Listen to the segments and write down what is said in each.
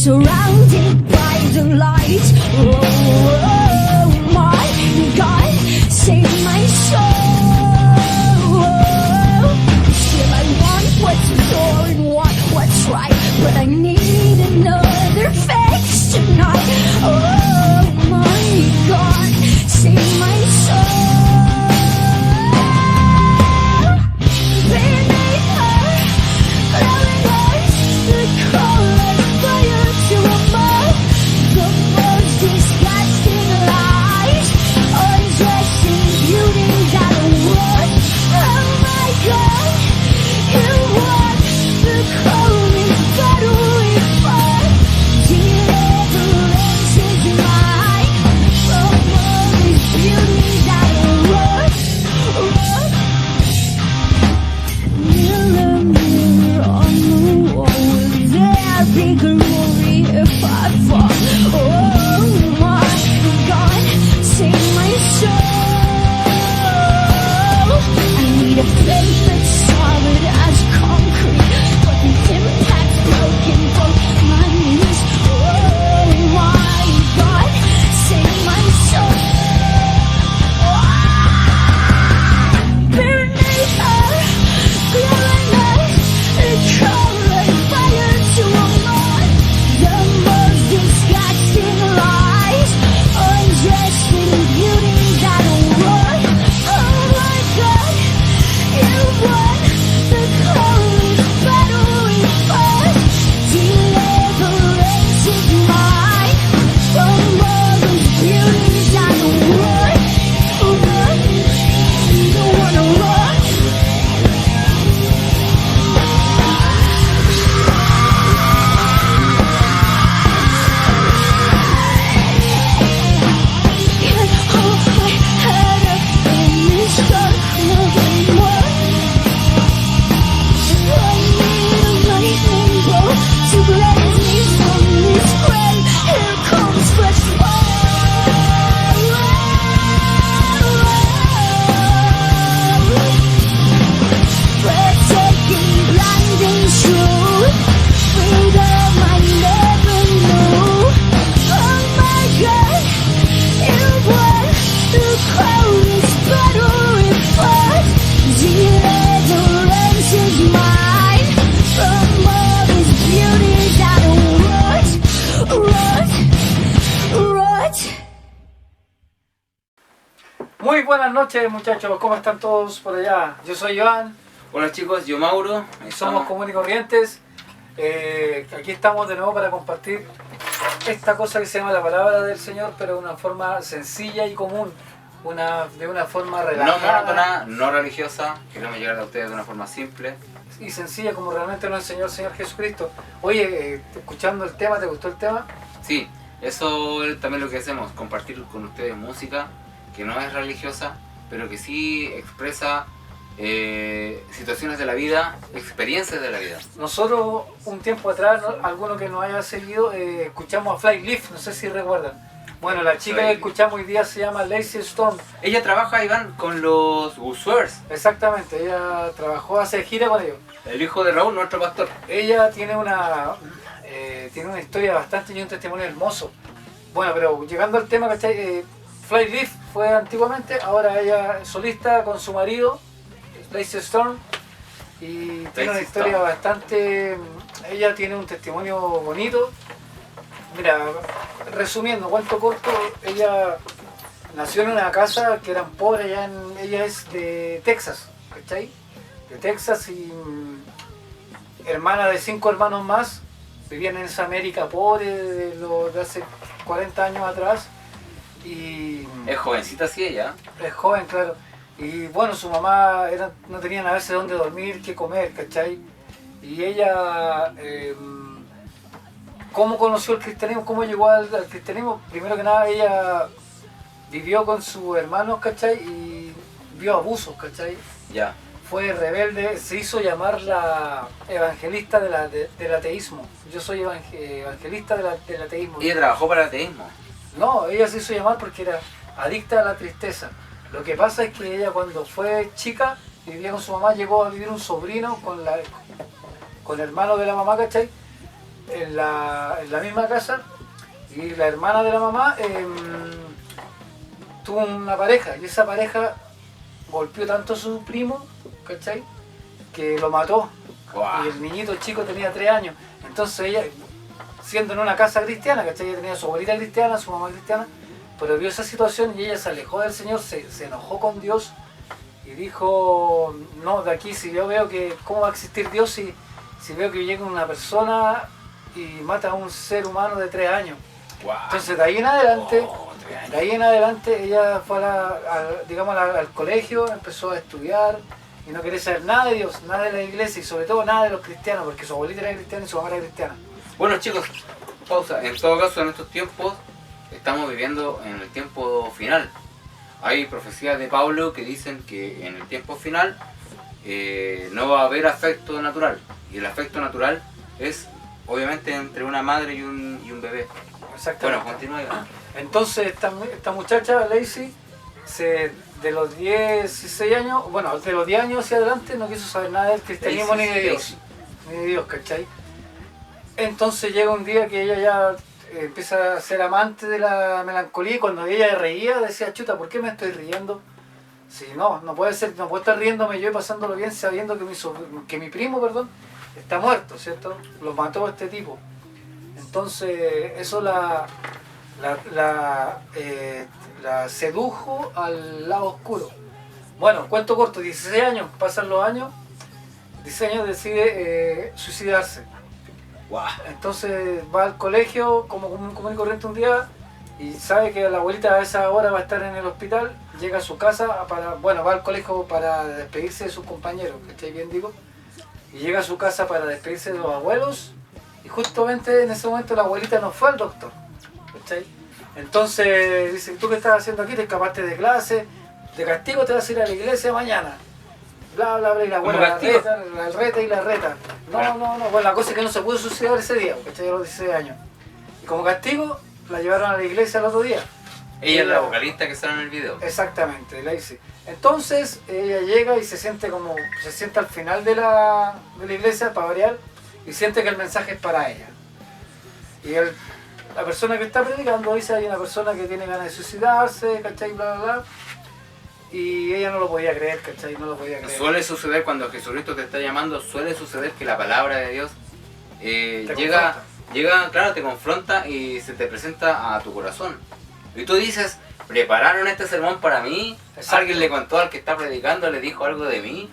surrounded by the light. Oh, my God, save my soul. Still I want what's pure and want what's right, but I need another face tonight. Oh my God, save my soul. Beneath her glowing eyes, the color fire to a moth, the most disgusting lies, undressing beauty that was. Oh my God, you want the coldest battle we fought. Deliverance is mine from all this beauty that was. Mirror, mirror on the wall, will there be glory if I fall? Oh my God, save my soul. I need a faith that's solid as concrete, but the impact's broken both my knees. Oh my God, save my soul. Beneath her glowing eyes, the color fire to a moth, the most disgusting lies, undressing beauty that was. Oh my God, you won the coldest battle we fought. Deliverance is mine from all this beauty that was. Run, don't wanna run. Can't hold my head up in this dark loving world. I need a lightning bolt to blaze me from this grave. Here comes fresh fire. Breathtaking, blinding truth, freedom I never knew. Oh my God, you won the coldest battle we fought. Deliverance is mine from all this beauty that was. Muy buenas noches, muchachos, ¿cómo están todos por allá? Yo soy Joan, Hola chicos, yo Mauro. somos Comunes y Corrientes. Aquí estamos de nuevo para compartir esta cosa que se llama la palabra del Señor, pero de una forma sencilla y común, de una forma No relajada monótona, no religiosa, queremos llegar a ustedes de una forma simple. y sencilla como realmente nos enseñó el Señor Jesucristo. Oye, escuchando el tema, ¿te gustó el tema? Sí, eso es también lo que hacemos, compartir con ustedes música que no es religiosa, pero que sí expresa situaciones de la vida, experiencias de la vida. Nosotros un tiempo atrás, alguno que nos haya seguido, escuchamos a Flyleaf, no sé si recuerdan. Bueno, la chica que escuchamos hoy día se llama Lazy Stone. Ella trabaja, Iván, con los Usuers. Exactamente, ella trabajó, hace gira con ellos. El hijo de Raúl, nuestro pastor. Ella tiene una historia bastante y un testimonio hermoso. Bueno, pero llegando al tema, ¿cachai? Flyleaf fue antiguamente, ahora ella es solista con su marido, Lazy Stone, y tiene una historia bastante... Ella tiene un testimonio bonito. Mira, resumiendo, cuento corto, ella nació en una casa que eran pobres, ella es de Texas, ¿cachai? De Texas y hermana de 5 hermanos más, vivían en esa América pobre de hace 40 años atrás. Y Es jovencita, sí, ella. es joven, claro. Y bueno, su mamá no tenían a veces dónde dormir, qué comer, ¿cachai? Y ella, ¿cómo conoció el cristianismo? ¿Cómo llegó al cristianismo? Primero que nada, ella vivió con sus hermanos, ¿cachai? Y vio abusos, ¿cachai? Ya. Fue rebelde, se hizo llamar la evangelista del ateísmo. Yo soy evangelista del ateísmo. Ella trabajó para el ateísmo. No, ella se hizo llamar porque era adicta a la tristeza. Lo que pasa es que ella cuando fue chica, vivía con su mamá, llegó a vivir un sobrino con el hermano de la mamá, ¿cachai? en la misma casa, y la hermana de la mamá tuvo una pareja, y esa pareja golpeó tanto a su primo, ¿cachai? Que lo mató. Guau. Y el niñito chico tenía 3 años. Entonces ella, siendo en una casa cristiana, ¿cachai? Ella tenía su abuelita cristiana, su mamá cristiana, pero vio esa situación y ella se alejó del Señor, se enojó con Dios y dijo, no, de aquí si yo veo que, ¿cómo va a existir Dios si veo que llega una persona y mata a un ser humano de 3 años? Guau. Entonces de ahí en adelante, Oh, 3 años. de ahí en adelante ella fue al colegio, empezó a estudiar y no quería saber nada de Dios, nada de la iglesia y sobre todo nada de los cristianos, porque su abuelita era cristiana y su mamá era cristiana. Bueno chicos, pausa. En todo caso, en estos tiempos estamos viviendo en el tiempo final. Hay profecías de Pablo que dicen que en el tiempo final no va a haber afecto natural. Y el afecto natural es obviamente entre una madre y un bebé. Exactamente. Bueno, continúa. Iván. Entonces esta muchacha, Lacey, de los 16 años, bueno, de los 10 años hacia adelante no quiso saber nada del cristianismo ni de Dios. Ni de Dios, ¿cachai? Entonces llega un día que ella ya empieza a ser amante de la melancolía y cuando ella reía decía, chuta, ¿por qué me estoy riendo? Si no puede ser, no puedo estar riéndome yo y pasándolo bien sabiendo que mi primo, perdón, está muerto, ¿cierto? Lo mató este tipo. Entonces eso la sedujo al lado oscuro. Bueno, cuento corto, 16 años, pasan los años, 16 años decide suicidarse. Guau. Entonces va al colegio como común y corriente un día y sabe que la abuelita a esa hora va a estar en el hospital, llega a su casa, va al colegio para despedirse de sus compañeros, ¿cachai? Bien digo, y llega a su casa para despedirse de los abuelos y justamente en ese momento la abuelita no fue al doctor, ¿cachai? Entonces dice, ¿tú qué estás haciendo aquí? Te escapaste de clase, de castigo te vas a ir a la iglesia mañana. Bla, bla, bla, y la abuela la reta. No, bueno, la cosa es que no se pudo suicidar ese día, ¿cachai? A los 16 años. Y como castigo, la llevaron a la iglesia el otro día. Ella es la vocalista que sale en el video. Exactamente, Lacey. Entonces, ella llega y se sienta al final de la iglesia, para variar, y siente que el mensaje es para ella. Y la persona que está predicando dice, hay una persona que tiene ganas de suicidarse, ¿cachai? Bla, bla, bla. Y ella no lo podía creer, ¿cachai? No lo podía creer. Suele suceder cuando Jesucristo te está llamando, suele suceder que la palabra de Dios Te llega, claro, te confronta y se te presenta a tu corazón. Y tú dices, ¿prepararon este sermón para mí? Exacto. ¿Alguien le contó al que está predicando, le dijo algo de mí?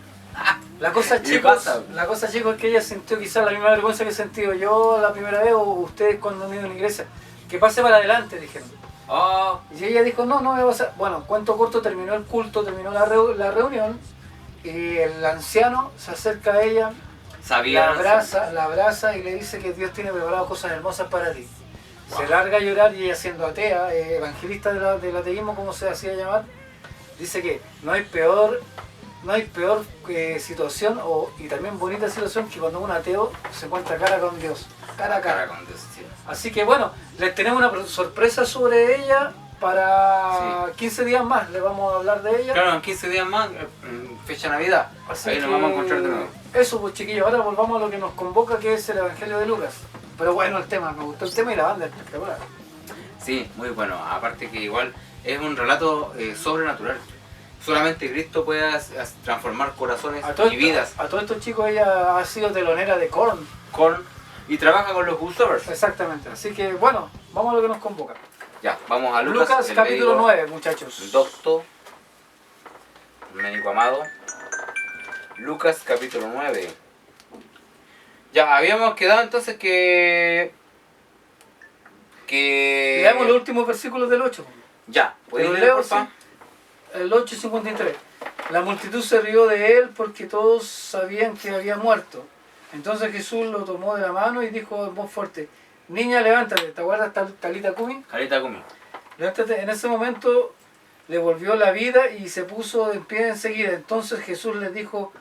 La cosa, ¿Qué chicos, pasa? es que ella sintió quizás la misma vergüenza que he sentido yo la primera vez o ustedes cuando han ido a la iglesia. Que pase para adelante, dijeron. Oh, Y ella dijo, no me va a pasar. Bueno, cuento corto, terminó el culto, terminó la reunión y el anciano se acerca a ella, sabía. la abraza y le dice que Dios tiene preparado cosas hermosas para ti. Wow. Se larga a llorar y ella siendo atea, evangelista del ateísmo como se hacía llamar, dice que no hay peor situación y también bonita situación que cuando un ateo se encuentra cara con Dios, cara a cara. Con Dios, sí. Así que bueno, les tenemos una sorpresa sobre ella para 15 días más, les vamos a hablar de ella. Claro, en 15 días más, en fecha Navidad, Así ahí que nos vamos a encontrar de nuevo. eso pues chiquillos, ahora volvamos a lo que nos convoca, que es el Evangelio de Lucas. Pero bueno el tema, me gustó el tema y la banda es espectacular. Sí, muy bueno. Aparte que igual es un relato sobrenatural. Solamente Cristo puede transformar corazones y vidas. A todos estos chicos ella ha sido telonera de Korn. Y trabaja con los Whosoevers. Exactamente, así que bueno, vamos a lo que nos convoca. Ya, vamos a Lucas el capítulo médico, 9, muchachos. Doctor, médico amado. Lucas capítulo 9. Ya, habíamos quedado entonces que... Leamos los últimos versículos del 8. Ya, Te ¿puedes lo leer, leo, porfa? sí. El 8:53. La multitud se rió de él porque todos sabían que había muerto. Entonces Jesús lo tomó de la mano y dijo en voz fuerte, niña, levántate. ¿Te acuerdas Talita Kumi? Carita conmigo. Levántate. En ese momento le volvió la vida y se puso de pie enseguida. Entonces Jesús les dijo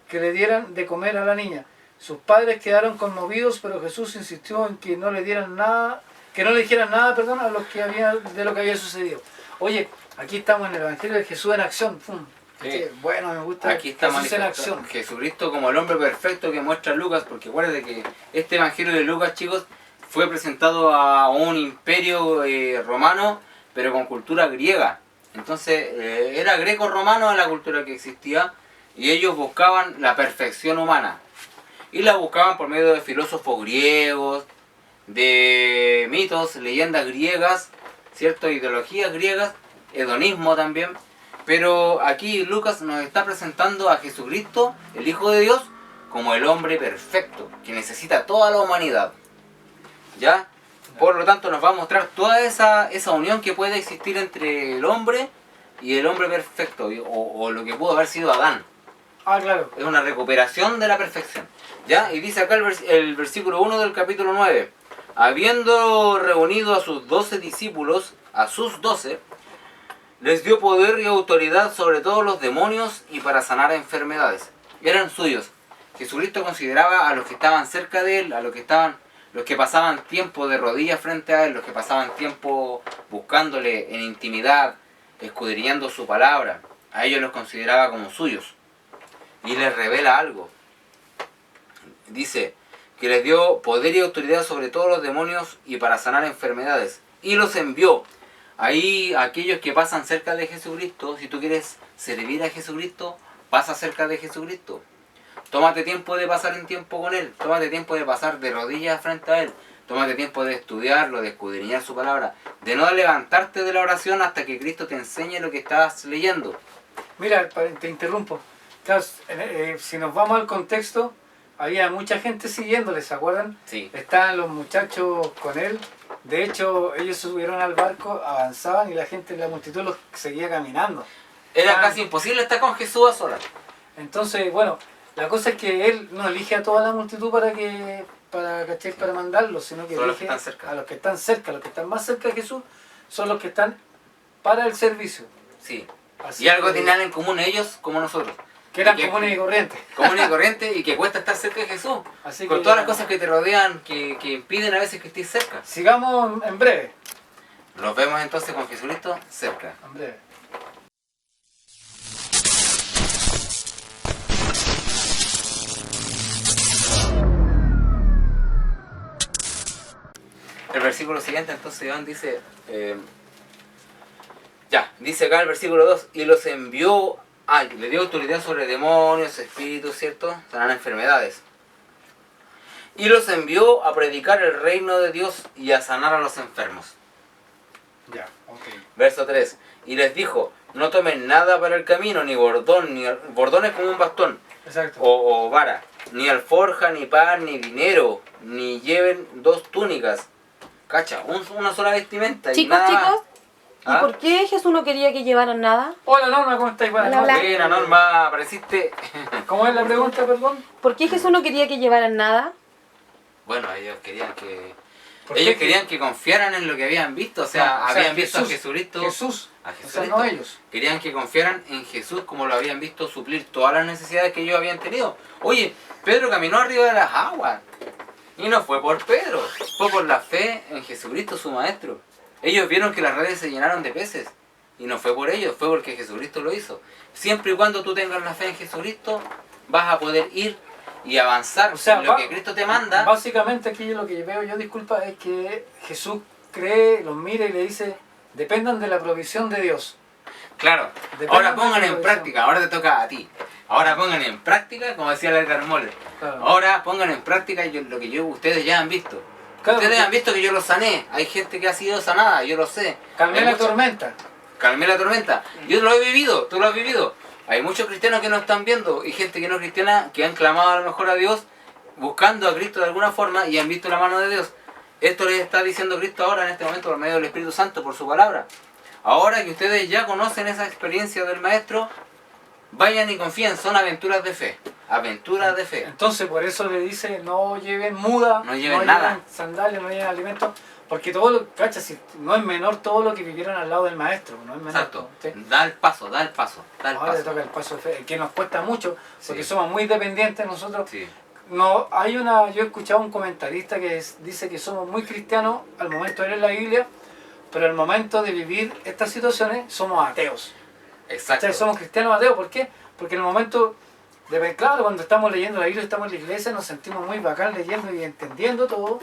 que le dieran de comer a la niña. Sus padres quedaron conmovidos, pero Jesús insistió en que no le dijeran nada, a los que de lo que había sucedido. Oye, aquí estamos en el Evangelio de Jesús en acción. ¡Pum! Sí. Bueno, me gusta Aquí está Jesús en manifestado acción. Jesucristo como el hombre perfecto que muestra Lucas, porque acuérdense que este evangelio de Lucas, chicos, fue presentado a un imperio romano, pero con cultura griega. Entonces, era greco-romano la cultura que existía, y ellos buscaban la perfección humana. Y la buscaban por medio de filósofos griegos, de mitos, leyendas griegas, ¿cierto? Ideologías griegas, hedonismo también. Pero aquí Lucas nos está presentando a Jesucristo, el Hijo de Dios, como el hombre perfecto, que necesita toda la humanidad. ¿Ya? Por lo tanto nos va a mostrar toda esa unión que puede existir entre el hombre y el hombre perfecto, o lo que pudo haber sido Adán. Ah, claro. Es una recuperación de la perfección. ¿Ya? Y dice acá el versículo 1 del capítulo 9. Habiendo reunido a sus 12 discípulos, les dio poder y autoridad sobre todos los demonios y para sanar enfermedades. Eran suyos. Jesucristo consideraba a los que estaban cerca de él, a los que pasaban tiempo de rodillas frente a él, los que pasaban tiempo buscándole en intimidad, escudriñando su palabra. A ellos los consideraba como suyos. Y les revela algo. Dice que les dio poder y autoridad sobre todos los demonios y para sanar enfermedades. Y los envió. Ahí aquellos que pasan cerca de Jesucristo, si tú quieres servir a Jesucristo, pasa cerca de Jesucristo. Tómate tiempo de pasar en tiempo con Él. Tómate tiempo de pasar de rodillas frente a Él. Tómate tiempo de estudiarlo, de escudriñar su palabra. De no levantarte de la oración hasta que Cristo te enseñe lo que estás leyendo. Mira, te interrumpo. Claro, si nos vamos al contexto, había mucha gente siguiéndole, ¿se acuerdan? Sí. Estaban los muchachos con él. De hecho, ellos subieron al barco, avanzaban y la gente, la multitud los seguía caminando. Era casi imposible estar con Jesús a solas. Entonces, bueno, la cosa es que él no elige a toda la multitud para mandarlos, sino que Solo los elige que están cerca. a los que están cerca. Los que están más cerca de Jesús son los que están para el servicio. Sí. Así Y algo que- tenían en común ellos como nosotros. Que eran Y comunes y corrientes. Común y corriente y que cuesta estar cerca de Jesús. Así Con que- todas las cosas que te rodean, que impiden a veces que estés cerca. Sigamos en breve. Nos vemos entonces con Jesucristo cerca. En breve. El versículo siguiente, entonces Iván dice, dice acá el versículo 2, y los envió, le dio autoridad sobre demonios, espíritus, ¿cierto? Sanar enfermedades. Y los envió a predicar el reino de Dios y a sanar a los enfermos. Ya, ok. Verso 3, y les dijo, no tomen nada para el camino, ni bordón, bordón es como un bastón, Exacto. o vara, ni alforja, ni pan, ni dinero, ni lleven 2 túnicas. Cacha, una sola vestimenta y Chicos, nada más. chicos, ¿y ¿Ah? por qué Jesús no quería que llevaran nada? Hola Norma, ¿cómo estáis? Buenas Hola, hola. noches. Buena, Norma, apareciste. ¿Cómo es la pregunta, perdón? ¿Por qué Jesús no quería que llevaran nada? Bueno, ellos querían que... ¿Por qué? Ellos querían que confiaran en lo que habían visto, o sea, No, habían visto a Jesucristo. Jesús. A O sea, Jesucristo. no ellos. Querían que confiaran en Jesús como lo habían visto suplir todas las necesidades que ellos habían tenido. Oye, Pedro caminó arriba de las aguas. Y no fue por Pedro, fue por la fe en Jesucristo su maestro. Ellos vieron que las redes se llenaron de peces. Y no fue por ellos, fue porque Jesucristo lo hizo. Siempre y cuando tú tengas la fe en Jesucristo, vas a poder ir y avanzar O sea, en lo que Cristo te manda. Básicamente aquí lo que veo yo, disculpa, es que Jesús los mira y le dice, dependan de la provisión de Dios. Claro, Depende ahora de pongan la en provisión. práctica, ahora te toca a ti. Ahora pongan en práctica, como decía la Edgar Moller. Claro. Ahora pongan en práctica lo que ustedes ya han visto. Claro, Ustedes porque- han visto que yo los sané. Hay gente que ha sido sanada, yo lo sé. Calmé Hay la mucha- tormenta. Calmé la tormenta. Yo lo he vivido, tú lo has vivido. Hay muchos cristianos que no están viendo y gente que no es cristiana que han clamado a lo mejor a Dios buscando a Cristo de alguna forma y han visto la mano de Dios. Esto les está diciendo Cristo ahora en este momento por medio del Espíritu Santo, por su palabra. Ahora que ustedes ya conocen esa experiencia del Maestro, vayan y confíen, son aventuras de fe. Aventuras de fe. Entonces por eso le dice, no lleven muda, No lleven nada. sandalias, no lleven alimentos, porque todo lo, cacha, si no es menor todo lo que vivieron al lado del maestro, no es menor. Exacto. ¿Sí? Da el paso, da el paso, da el Ahora le paso. toca el paso de fe, que nos cuesta mucho, porque Sí. somos muy dependientes nosotros. Sí. No, yo he escuchado a un comentarista que dice que somos muy cristianos al momento de leer la Biblia, pero al momento de vivir estas situaciones somos ateos. Exacto. ¿Cachai? Somos cristianos ateos. ¿Por qué? Porque en el momento, claro, cuando estamos leyendo la Biblia, estamos en la iglesia, nos sentimos muy bacán leyendo y entendiendo todo,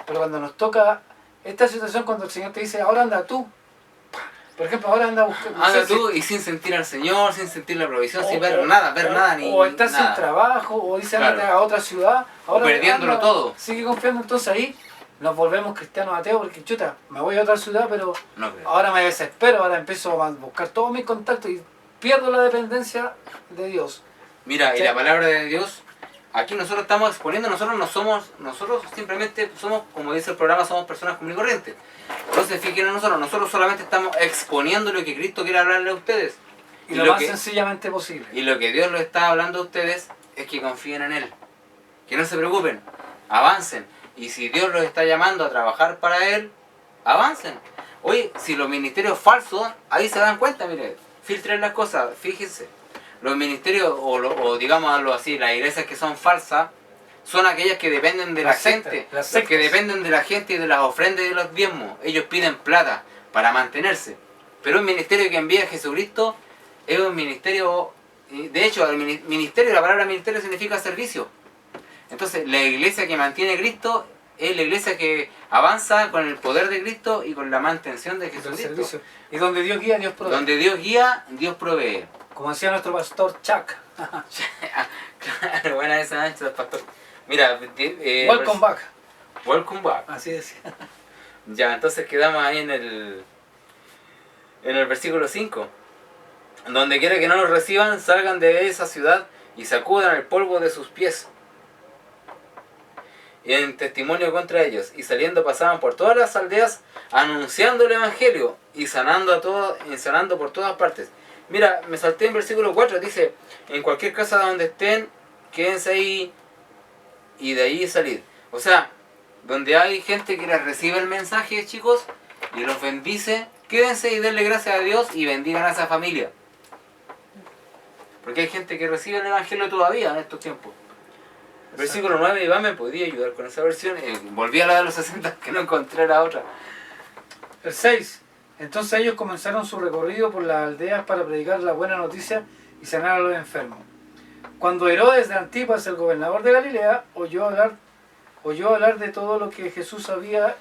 pero cuando nos toca esta situación, cuando el Señor te dice, ahora anda tú. Por ejemplo, ahora anda a buscar... no Anda sé tú y sin sentir al Señor, sin sentir la provisión, sin ver o nada ni o estar nada. sin trabajo, o dice Claro. ándate a otra ciudad, ahora perdiéndolo anda, todo. sigue confiando, entonces ahí nos volvemos cristianos ateos porque chuta, me voy a otra ciudad, pero No creo. ahora me desespero, ahora empiezo a buscar todos mis contactos y pierdo la dependencia de Dios. Mira, y Sí. la palabra de Dios, aquí nosotros estamos exponiendo, nosotros simplemente somos, como dice el programa, somos personas común y corrientes. Entonces fíjense nosotros solamente estamos exponiendo lo que Cristo quiere hablarle a ustedes. Y lo lo más que, sencillamente posible. y lo que Dios les está hablando a ustedes es que confíen en Él. Que no se preocupen, avancen. Y si Dios los está llamando a trabajar para Él, avancen. Oye, si los ministerios falsos, ahí se dan cuenta, mire, filtren las cosas, fíjense. Los ministerios, o digámoslo así, las iglesias que son falsas, son aquellas que dependen de la Las sectas, gente. las Las que sectas. dependen de la gente y de las ofrendas y de los diezmos. Ellos piden plata para mantenerse. Pero un ministerio que envía a Jesucristo es un ministerio... De hecho, el ministerio, la palabra ministerio significa servicio. Entonces, la iglesia que mantiene a Cristo es la iglesia que avanza con el poder de Cristo y con la mantención de del Jesucristo. servicio. Y donde Dios guía, Dios provee. Donde Dios guía, Dios provee. Como decía nuestro pastor Chuck. Claro, buena esa ancha, pastor. Mira, Welcome back. Welcome back. Así decía. Ya, entonces quedamos ahí en el versículo 5. Donde quiera que no los reciban, salgan de esa ciudad y sacudan el polvo de sus pies. Y en testimonio contra ellos. Y saliendo pasaban por todas las aldeas anunciando el evangelio y sanando por todas partes. Mira, me salté en versículo 4, dice, en cualquier casa donde estén, quédense ahí y de ahí salid. O sea, donde hay gente que les recibe el mensaje, chicos, y los bendice, quédense y denle gracias a Dios y bendigan a esa familia. Porque hay gente que recibe el evangelio todavía en estos tiempos. Versículo 9, Iván me podía ayudar con esa versión. Volví a la de los 60, que no encontré la otra. El 6. Entonces ellos comenzaron su recorrido por las aldeas para predicar la buena noticia y sanar a los enfermos. Cuando Herodes de Antipas, el gobernador de Galilea, oyó hablar de todo lo que Jesús hacía,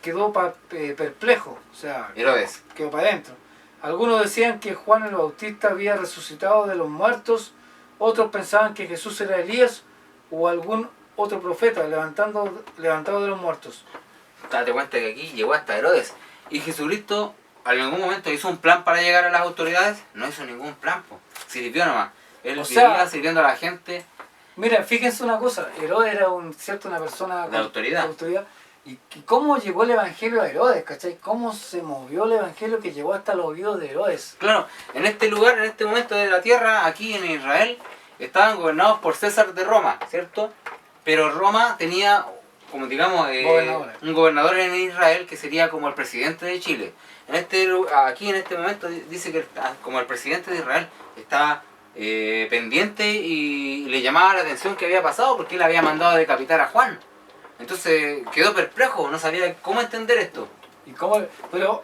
quedó perplejo, o sea, Herodes. quedó para adentro. Algunos decían que Juan el Bautista había resucitado de los muertos, otros pensaban que Jesús era Elías o algún otro profeta levantado de los muertos. Date cuenta que aquí llegó hasta Herodes. Y Jesucristo, en algún momento hizo un plan para llegar a las autoridades. No hizo ningún plan, po. Sirvió nomás. Él vivía sirviendo a la gente. Mira, fíjense una cosa, Herodes era una persona De autoridad. ¿Y cómo llegó el evangelio a Herodes? ¿Cachai? ¿Cómo se movió el evangelio que llegó hasta los oídos de Herodes? Claro, en este lugar, en este momento de la tierra, aquí en Israel, estaban gobernados por César de Roma, ¿cierto? Pero Roma tenía, como digamos, un gobernador en Israel que sería como el presidente de Chile. Aquí en este momento dice que como el presidente de Israel estaba pendiente y le llamaba la atención que había pasado porque él había mandado a decapitar a Juan. Entonces quedó perplejo, no sabía cómo entender esto. Pero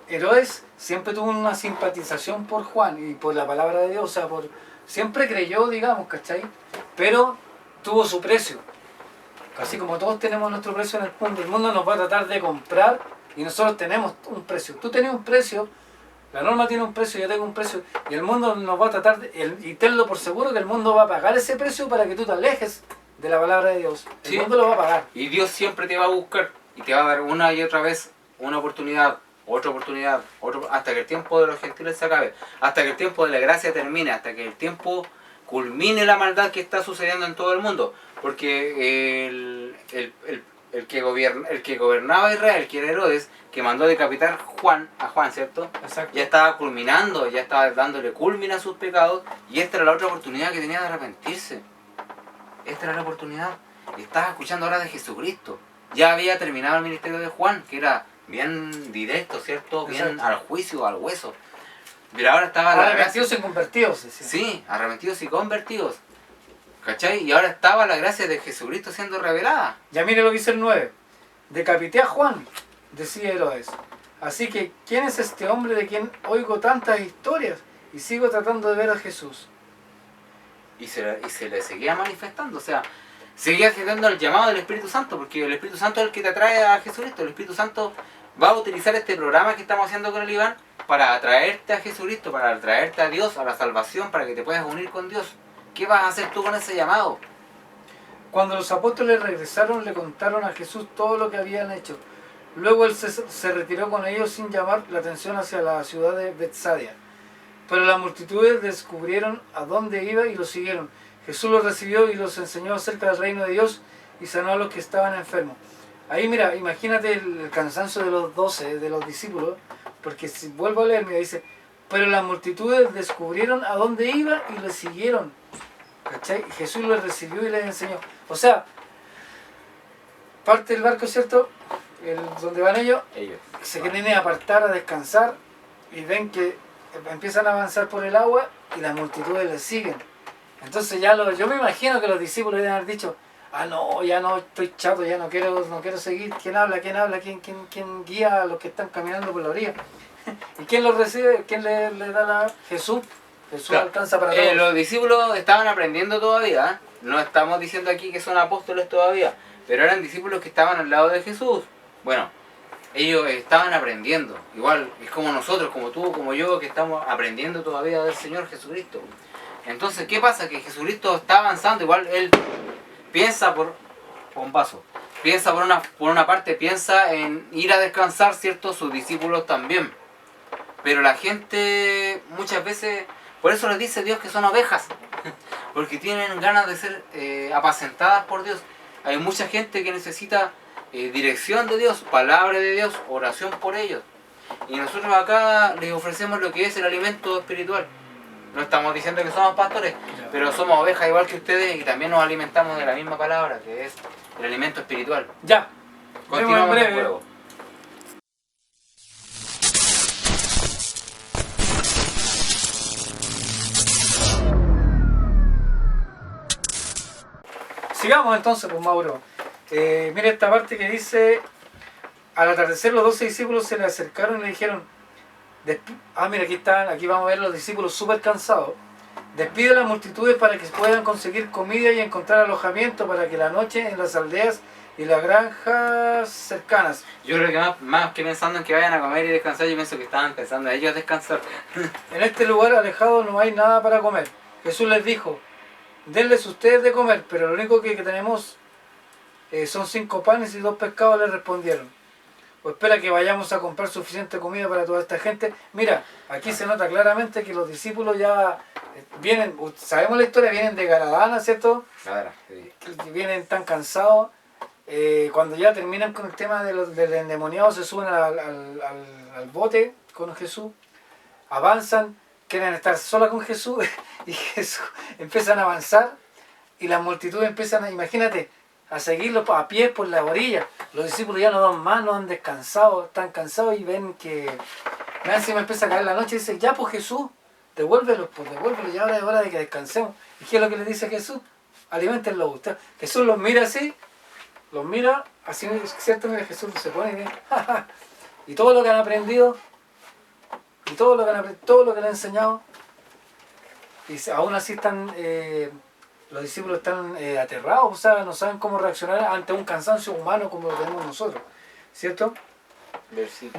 Herodes siempre tuvo una simpatización por Juan y por la palabra de Dios, o sea, siempre creyó, digamos, ¿cachai? Pero tuvo su precio. Así como todos tenemos nuestro precio en el mundo nos va a tratar de comprar y nosotros tenemos un precio. Tú tenés un precio, la norma tiene un precio, yo tengo un precio, y el mundo nos va a tratar y tenlo por seguro que el mundo va a pagar ese precio para que tú te alejes de la palabra de Dios. El Sí. mundo lo va a pagar. Y Dios siempre te va a buscar y te va a dar una y otra vez una oportunidad, hasta que el tiempo de los gentiles se acabe, hasta que el tiempo de la gracia termine, hasta que el tiempo culmine la maldad que está sucediendo en todo el mundo. Porque el que gobernaba Israel, que era Herodes, que mandó a decapitar a Juan, ¿cierto? Exacto. Ya estaba culminando, ya estaba dándole culmina a sus pecados, y esta era la otra oportunidad que tenía de arrepentirse. Esta era la oportunidad. Estaba escuchando ahora de Jesucristo. Ya había terminado el ministerio de Juan, que era bien directo, ¿cierto? Bien Exacto. al juicio, al hueso. Pero ahora estaba la gracia. Arrepentidos y convertidos, decía. Sí, arrepentidos y convertidos. ¿Cachai? Y ahora estaba la gracia de Jesucristo siendo revelada. Ya mire lo que dice el 9. Decapité a Juan, decía Herodes. Así que, ¿quién es este hombre de quien oigo tantas historias? Y sigo tratando de ver a Jesús. Y se le seguía manifestando, o sea, seguía haciendo el llamado del Espíritu Santo, porque el Espíritu Santo es el que te atrae a Jesucristo. El Espíritu Santo va a utilizar este programa que estamos haciendo con el Iván para atraerte a Jesucristo, para atraerte a Dios, a la salvación, para que te puedas unir con Dios. ¿Qué vas a hacer tú con ese llamado? Cuando los apóstoles regresaron, le contaron a Jesús todo lo que habían hecho. Luego él se retiró con ellos sin llamar la atención hacia la ciudad de Betsaida. Pero las multitudes descubrieron a dónde iba y lo siguieron. Jesús los recibió y los enseñó acerca del reino de Dios y sanó a los que estaban enfermos. Ahí mira, imagínate el cansancio de los 12, de los discípulos, porque si vuelvo a leer, mira, dice, pero las multitudes descubrieron a dónde iba y le siguieron. ¿Cachai? Jesús los recibió y les enseñó. O sea, parte del barco, ¿cierto? Donde van ellos, se quieren apartar a descansar y ven que empiezan a avanzar por el agua y las multitudes les siguen. Entonces yo me imagino que los discípulos deben haber dicho, ah no, ya no, estoy chato, ya no quiero seguir. ¿Quién habla? ¿Quién guía a los que están caminando por la orilla? ¿Y quién los recibe? ¿Quién le da la... Jesús? Jesús Claro. Alcanza para todos. Los discípulos estaban aprendiendo todavía, ¿eh? No estamos diciendo aquí que son apóstoles todavía, pero eran discípulos que estaban al lado de Jesús. Bueno, ellos estaban aprendiendo, igual es como nosotros, como tú, como yo, que estamos aprendiendo todavía del Señor Jesucristo. Entonces, ¿qué pasa? Que Jesucristo está avanzando, igual Él piensa por un paso, piensa por una parte, piensa en ir a descansar, ¿cierto? Sus discípulos también. Pero la gente muchas veces, por eso les dice Dios que son ovejas, porque tienen ganas de ser apacentadas por Dios. Hay mucha gente que necesita dirección de Dios, palabra de Dios, oración por ellos. Y nosotros acá les ofrecemos lo que es el alimento espiritual. No estamos diciendo que somos pastores, pero somos ovejas igual que ustedes y también nos alimentamos de la misma palabra, que es el alimento espiritual. Ya, Continuamos en breve. el juego. Sigamos entonces, pues Mauro. Mira esta parte que dice, al atardecer los 12 discípulos se le acercaron y le dijeron, mira, aquí vamos a ver los discípulos súper cansados. Despide a las multitudes para que puedan conseguir comida y encontrar alojamiento para que la noche en las aldeas y las granjas cercanas. Yo creo que más que pensando en que vayan a comer y descansar, yo pienso que estaban pensando en ellos descansar. En este lugar alejado no hay nada para comer. Jesús les dijo, denles ustedes de comer, pero lo único que tenemos son 5 panes y 2 pescados, le respondieron. O espera que vayamos a comprar suficiente comida para toda esta gente. Mira, aquí se nota claramente que los discípulos ya vienen, sabemos la historia, vienen de Garadana, ¿cierto? Que vienen tan cansados. Cuando ya terminan con el tema del endemoniado, se suben al bote con Jesús, avanzan, quieren estar sola con Jesús y Jesús empiezan a avanzar y las multitudes empiezan imagínate, a seguirlo a pie por la orilla. Los discípulos ya no dan más, no han descansado, están cansados y ven que encima empieza a caer la noche y dicen, ya pues Jesús, devuélvelo, ya ahora es hora de que descansemos. ¿Y qué es lo que le dice Jesús? Aliméntenlo usted. Jesús los mira así, ¿cierto? Mira, Jesús se pone bien. Y todo lo que han aprendido, y todo lo que le han enseñado, y aún así están... los discípulos están aterrados, o sea, no saben cómo reaccionar ante un cansancio humano como lo tenemos nosotros, ¿cierto?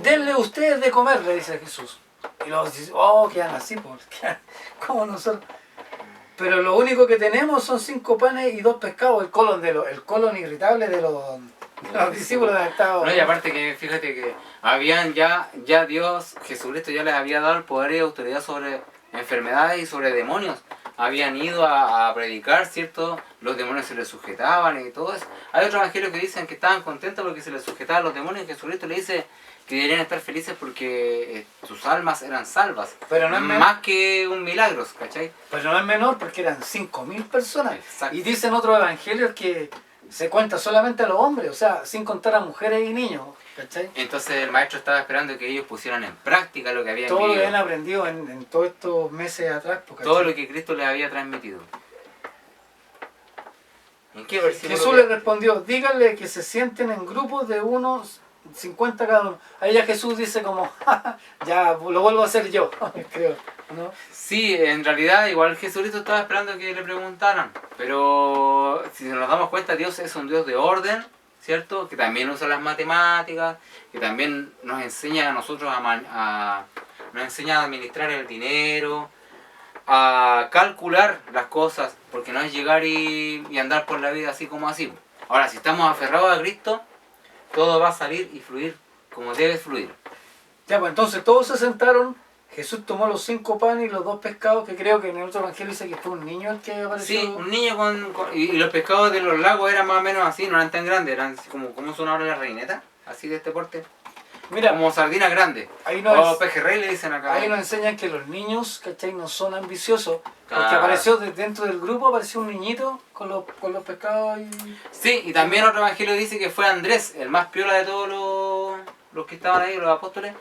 Denle ustedes de comer, le dice Jesús. Y los discípulos, quedan así, como nosotros. Pero lo único que tenemos son 5 panes y 2 pescados, el colon irritable de los discípulos de estado. No, y aparte que fíjate que habían ya Dios, Jesucristo ya les había dado el poder y autoridad sobre enfermedades y sobre demonios. Habían ido a predicar, ¿cierto? Los demonios se les sujetaban y todo eso. Hay otros evangelios que dicen que estaban contentos porque se les sujetaban los demonios y Jesucristo le dice que deberían estar felices porque sus almas eran salvas. Pero no es más que un milagro, ¿cachai? Pero no es menor porque eran 5.000 personas. Exacto. Y dicen otros evangelios que se cuenta solamente a los hombres, o sea, sin contar a mujeres y niños, ¿cachai? Entonces el maestro estaba esperando que ellos pusieran en práctica lo que habían Todo lo que vivido. habían aprendido en todos estos meses atrás. ¿Cachai? Todo lo que Cristo les había transmitido. ¿En qué versículo? Jesús les respondió, díganle que se sienten en grupos de 50 cada uno. Ahí ya Jesús dice como, ya lo vuelvo a hacer yo, creo, ¿no? Sí, en realidad igual Jesucristo estaba esperando que le preguntaran, pero si nos damos cuenta, Dios es un Dios de orden, ¿cierto? Que también usa las matemáticas, que también nos enseña a nosotros nos enseña a administrar el dinero, a calcular las cosas, porque no es llegar y andar por la vida así como así. Ahora, si estamos aferrados a Cristo, todo va a salir y fluir como debe fluir. Ya, pues entonces todos se sentaron, Jesús tomó los 5 panes y los 2 pescados, que creo que en el otro evangelio dice que fue un niño el que apareció. Sí, un niño y los pescados de los lagos eran más o menos así, no eran tan grandes, eran así como son ahora las reinetas, así de este porte. Mira, Como sardinas grandes. ahí O nos, pejerrey le dicen acá. ahí nos enseñan que los niños, ¿cachai? No son ambiciosos, porque Claro. apareció dentro del grupo, apareció un niñito con los pescados y... Sí, y también otro evangelio dice que fue Andrés, el más piola de todos los que estaban ahí, los apóstoles.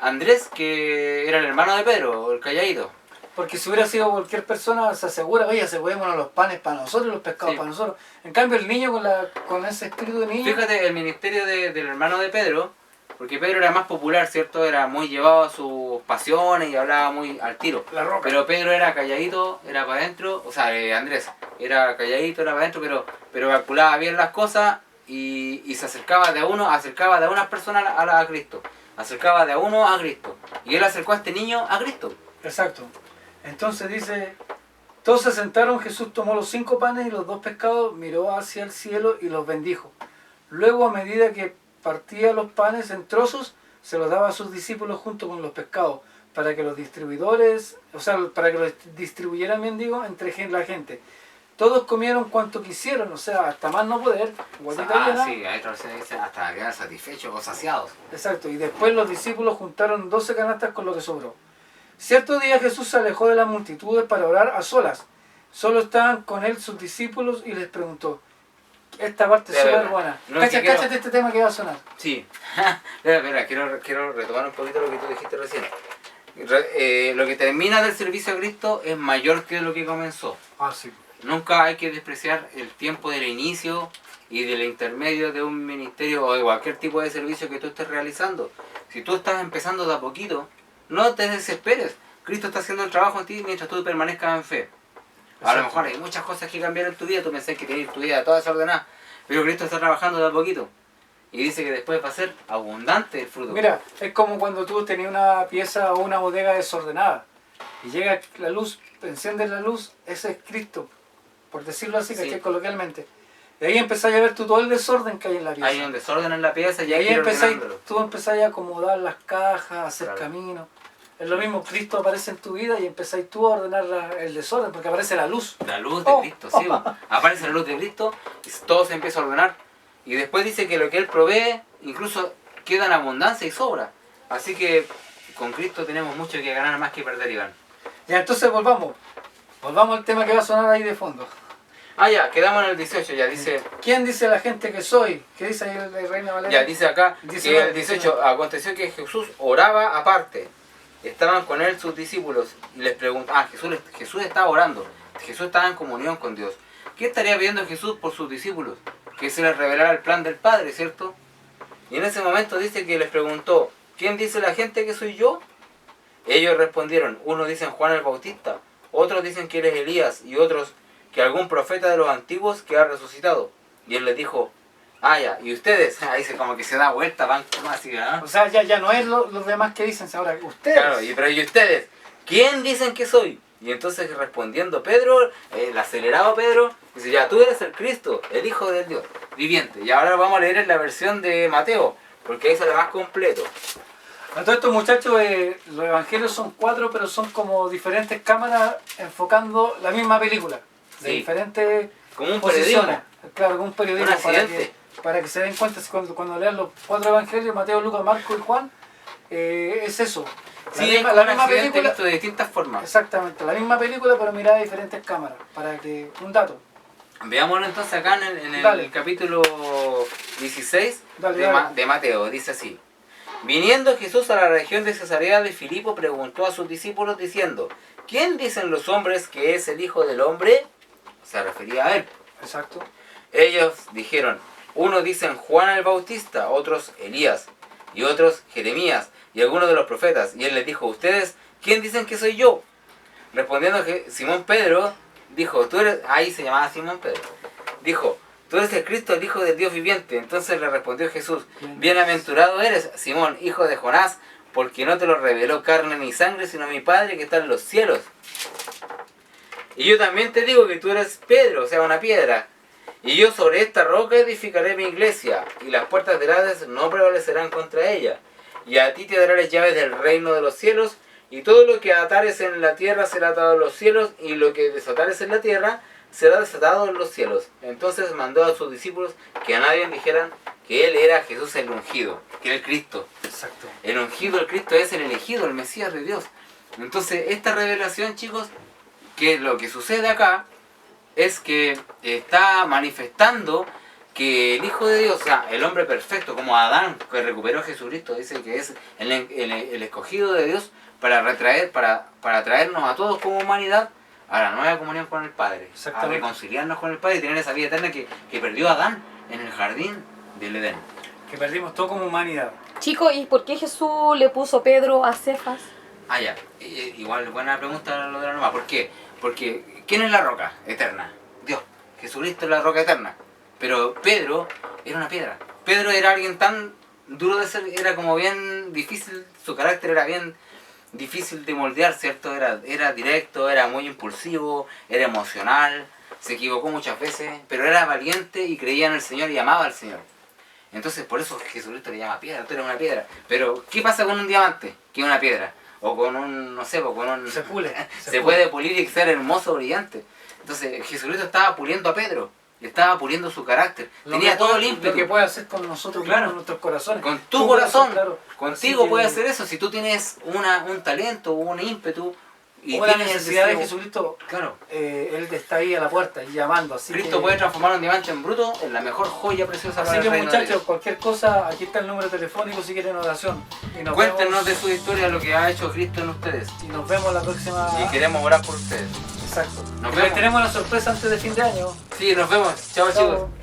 Andrés, que era el hermano de Pedro, el calladito. Porque si hubiera sido cualquier persona, se asegura, oye, aseguremos los panes para nosotros y los pescados Sí. para nosotros. En cambio, el niño con ese espíritu de niño... Fíjate, el ministerio del hermano de Pedro, porque Pedro era más popular, ¿cierto? Era muy llevado a sus pasiones y hablaba muy al tiro. La roca. Pero Pedro era calladito, era para adentro, o sea, Andrés era calladito, era para adentro, pero calculaba bien las cosas y se acercaba de a unas personas a Cristo. Acercaba de a uno a Cristo. Y él acercó a este niño a Cristo. Exacto. Entonces dice, todos se sentaron, Jesús tomó los 5 panes y los 2 pescados, miró hacia el cielo y los bendijo. Luego, a medida que partía los panes en trozos, se los daba a sus discípulos junto con los pescados, para que los distribuidores, o sea, para que los distribuyeran, bien digo, entre la gente. Todos comieron cuanto quisieron, o sea, hasta más no poder, guatita llena. Sí, hay otra versión que dice hasta quedar satisfechos o saciados. Exacto, y después los discípulos juntaron 12 canastas con lo que sobró. Cierto día Jesús se alejó de las multitudes para orar a solas. Solo estaban con él sus discípulos y les preguntó. Esta parte es Espera, súper espera. buena. No, es que quiero- Cáchate este tema que va a sonar. Sí. Espera, quiero retomar un poquito lo que tú dijiste recién. Lo que termina del servicio a Cristo es mayor que lo que comenzó. Ah, sí. Nunca hay que despreciar el tiempo del inicio y del intermedio de un ministerio o de cualquier tipo de servicio que tú estés realizando. Si tú estás empezando de a poquito, no te desesperes. Cristo está haciendo el trabajo en ti mientras tú permanezcas en fe. A lo Exacto. mejor hay muchas cosas que cambiar en tu vida, tú pensás que tienes tu vida toda desordenada, pero Cristo está trabajando de a poquito. Y dice que después va a ser abundante el fruto. Mira, es como cuando tú tenías una pieza o una bodega desordenada y llega la luz, enciendes la luz, ese es Cristo, por decirlo así, Sí. ¿cachai? Coloquialmente. Y ahí empezáis a ver tú todo el desorden que hay en la pieza. Hay un desorden en la pieza y Y hay ahí que ir empezáis, ordenándolo. tú empezáis a acomodar las cajas, a hacer Claro. caminos. Es lo mismo, Cristo aparece en tu vida y empezáis tú a ordenar el desorden, porque aparece la luz. La luz de Oh. Cristo, sí. Aparece la luz de Cristo y todo se empieza a ordenar. Y después dice que lo que Él provee incluso queda en abundancia y sobra. Así que con Cristo tenemos mucho que ganar más que perder, Iván. Ya, entonces volvamos. Volvamos al tema que va a sonar ahí de fondo. Ah, ya, quedamos en el 18, ya dice... ¿Quién dice la gente que soy? ¿Qué dice ahí el Reina Valera? Ya, dice acá que 19, el 18, aconteció que Jesús oraba aparte. Estaban con él sus discípulos y les preguntaban, Jesús estaba orando, Jesús estaba en comunión con Dios. ¿Qué estaría pidiendo Jesús por sus discípulos? Que se les revelara el plan del Padre, ¿cierto? Y en ese momento dice que les preguntó, ¿quién dice la gente que soy yo? Ellos respondieron, unos dicen Juan el Bautista, otros dicen que eres Elías y otros que algún profeta de los antiguos que ha resucitado. Y él les dijo, ah, ya, ¿y ustedes? Ahí se como que se da vuelta, van como así, ¿ah? O sea, ya no es los demás que dicen, ahora ustedes. Claro, pero ¿y ustedes? ¿Quién dicen que soy? Y entonces respondiendo Pedro, el acelerado Pedro, dice, ya, tú eres el Cristo, el Hijo del Dios viviente. Y ahora vamos a leer en la versión de Mateo, porque ahí sale más completo. A todos estos muchachos, los evangelios son 4, pero son como diferentes cámaras enfocando la misma película. De Sí. diferentes Como un posiciones. periodismo. Claro, como un periodismo Un para accidente. que se den cuenta cuando lean los 4 evangelios, Mateo, Lucas, Marco y Juan, es eso. Sí, misma- es la un misma accidente película. visto de distintas formas. Exactamente, la misma película pero mirada de diferentes cámaras. Para que, un dato. Veámoslo entonces acá en el Dale. capítulo 16 Dale, de, dale. de Mateo. Dice así. Viniendo Jesús a la región de Cesarea de Filipo, preguntó a sus discípulos diciendo, ¿quién dicen los hombres que es el Hijo del Hombre? Se refería a él. Exacto. Ellos dijeron, Unos dicen Juan el Bautista, otros Elías, y otros Jeremías, y algunos de los profetas. Y él les dijo, ¿ustedes quién dicen que soy yo? Respondiendo que Simón Pedro dijo, tú eres... Ahí se llamaba Simón Pedro. Dijo, tú eres el Cristo, el Hijo del Dios viviente. Entonces le respondió Jesús, bienaventurado eres, Simón, hijo de Jonás, porque no te lo reveló carne ni sangre, sino mi Padre que está en los cielos. Y yo también te digo que tú eres Pedro, o sea, una piedra. Y yo sobre esta roca edificaré mi iglesia, y las puertas del Hades no prevalecerán contra ella. Y a ti te daré las llaves del reino de los cielos, y todo lo que atares en la tierra será atado en los cielos, y lo que desatares en la tierra será desatado en los cielos. Entonces mandó a sus discípulos que a nadie dijeran que él era Jesús el ungido, que era el Cristo. Exacto. El ungido, el Cristo es el elegido, el Mesías de Dios. Entonces esta revelación, chicos, que lo que sucede acá es que está manifestando que el Hijo de Dios, o sea, el hombre perfecto, como Adán, que recuperó a Jesucristo, dice que es el escogido de Dios para traernos a todos como humanidad a la nueva comunión con el Padre, a reconciliarnos con el Padre y tener esa vida eterna que perdió Adán en el jardín del Edén. Que perdimos todo como humanidad. Chicos, ¿y por qué Jesús le puso Pedro a Cefas? Ah, ya. Igual, buena pregunta lo de la norma. ¿Por qué? Porque, ¿quién es la roca eterna? Dios. Jesucristo es la roca eterna. Pero Pedro era una piedra. Pedro era alguien tan duro de ser, era como bien difícil, su carácter era bien difícil de moldear, ¿cierto? Era directo, era muy impulsivo, era emocional, se equivocó muchas veces, pero era valiente y creía en el Señor y amaba al Señor. Entonces, por eso Jesucristo le llama piedra, tú eres una piedra. Pero, ¿qué pasa con un diamante? Que es una piedra. O con un, no sé, o con un... Se pule. Se puede pulir y ser hermoso, brillante. Entonces, Jesucristo estaba puliendo a Pedro. Le estaba puliendo su carácter. Tenía todo el ímpetu. Lo que puede hacer con nosotros, claro, con nuestros corazones. Con tu corazón. Claro. Contigo Que, puede hacer eso. Si tú tienes un talento, un ímpetu... Y o la tienes necesidad de deseo, Jesucristo, claro. Él está ahí a la puerta y llamando. Así Cristo puede transformar un diamante en bruto en la mejor joya preciosa Así para que el reino de muchachos, Dios. cualquier cosa, aquí está el número telefónico si quieren oración. Y nos Cuéntenos vemos, de su historia, lo que ha hecho Cristo en ustedes. y nos vemos la próxima. Y queremos orar por ustedes. Exacto. Nos Y vemos. tenemos la sorpresa antes de fin de año. Sí, nos vemos. Chao, Chao. chicos.